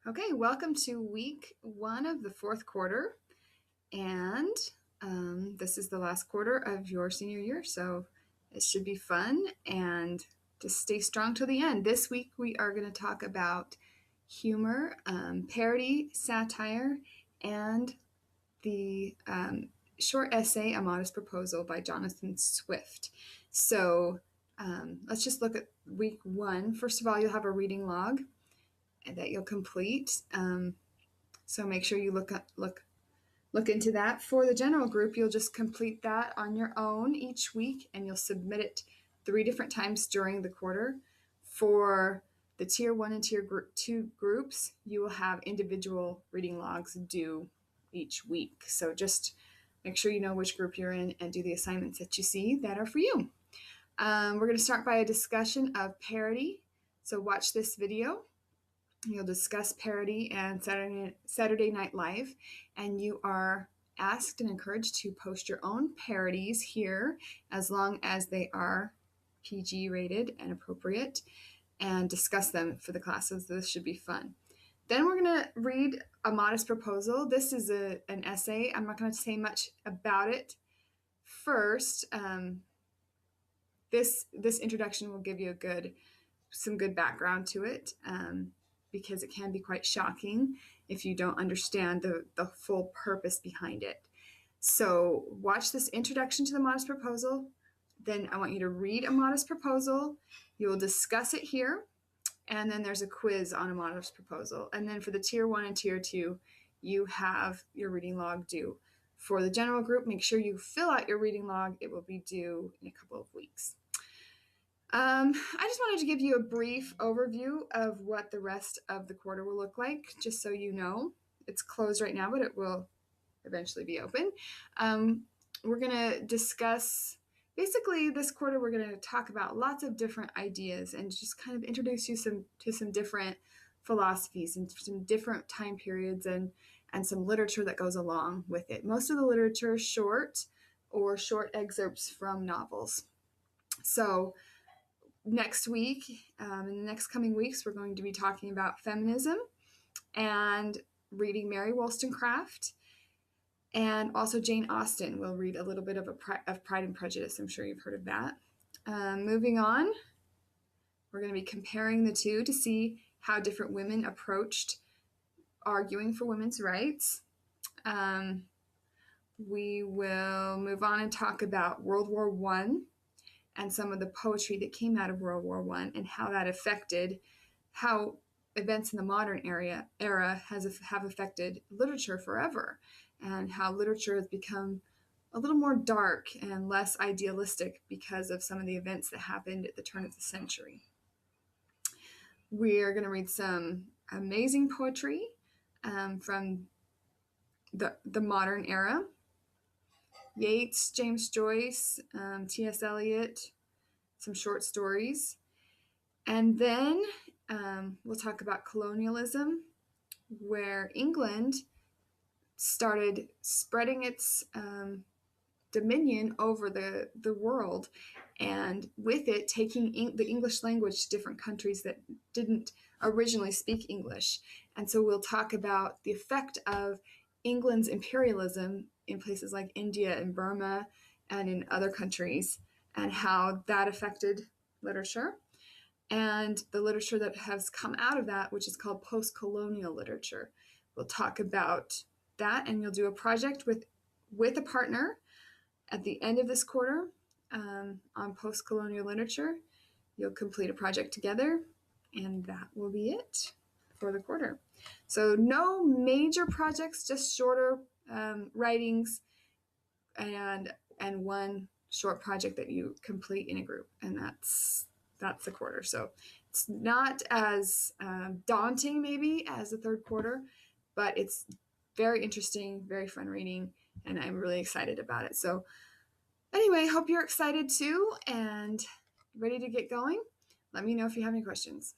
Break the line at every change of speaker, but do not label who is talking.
Okay, welcome to week 1 of the 4th quarter, and this is the last quarter of your senior year, so it should be fun, and just stay strong till the end. This week we are going to talk about humor, parody, satire, and the short essay, A Modest Proposal by Jonathan Swift. So let's just look at week 1. First of all, you'll have a reading log that you'll complete. So make sure you look into that. For the general group, you'll just complete that on your own each week, and you'll submit it 3 different times during the quarter. For the Tier 1 and Tier 2 groups, you will have individual reading logs due each week. So just make sure you know which group you're in and do the assignments that you see that are for you. We're going to start by a discussion of parody. So watch this video. You'll discuss parody and Saturday Night Live, and you are asked and encouraged to post your own parodies here as long as they are PG rated and appropriate, and discuss them for the classes. This should be fun. Then we're going to read A Modest Proposal. This is an essay. I'm not going to say much about it. First, this introduction will give you some good background to it. Because it can be quite shocking if you don't understand the full purpose behind it. So watch this introduction to the Modest Proposal. Then I want you to read A Modest Proposal. You will discuss it here. And then there's a quiz on A Modest Proposal. And then for the Tier 1 and Tier 2, you have your reading log due. For the general group, make sure you fill out your reading log. It will be due in a couple of weeks. I just wanted to give you a brief overview of what the rest of the quarter will look like, just so you know. It's closed right now, but it will eventually be open. We're going to discuss, basically this quarter we're going to talk about lots of different ideas and just kind of introduce you to some different philosophies and some different time periods and some literature that goes along with it. Most of the literature is short or short excerpts from novels. So next week, in the next coming weeks, we're going to be talking about feminism and reading Mary Wollstonecraft. And also Jane Austen. We'll read a little bit of Pride and Prejudice. I'm sure you've heard of that. Moving on, we're going to be comparing the two to see how different women approached arguing for women's rights. We will move on and talk about World War I and some of the poetry that came out of World War I and how that affected how events in the modern era have affected literature forever, and how literature has become a little more dark and less idealistic because of some of the events that happened at the turn of the century. We're going to read some amazing poetry from the modern era. Yeats, James Joyce, T.S. Eliot, some short stories. And then we'll talk about colonialism, where England started spreading its dominion over the world, and with it taking the English language to different countries that didn't originally speak English. And so we'll talk about the effect of England's imperialism in places like India and Burma and in other countries, and how that affected literature, and the literature that has come out of that, which is called post-colonial literature. We'll talk about that, and you'll do a project with a partner at the end of this quarter on post-colonial literature. You'll complete a project together, and that will be it for the quarter. So no major projects, just shorter writings and one short project that you complete in a group, and that's the quarter. So it's not as daunting maybe as the third quarter, but it's very interesting, very fun reading, and I'm really excited about it. So anyway, hope you're excited too and ready to get going. Let me know if you have any questions.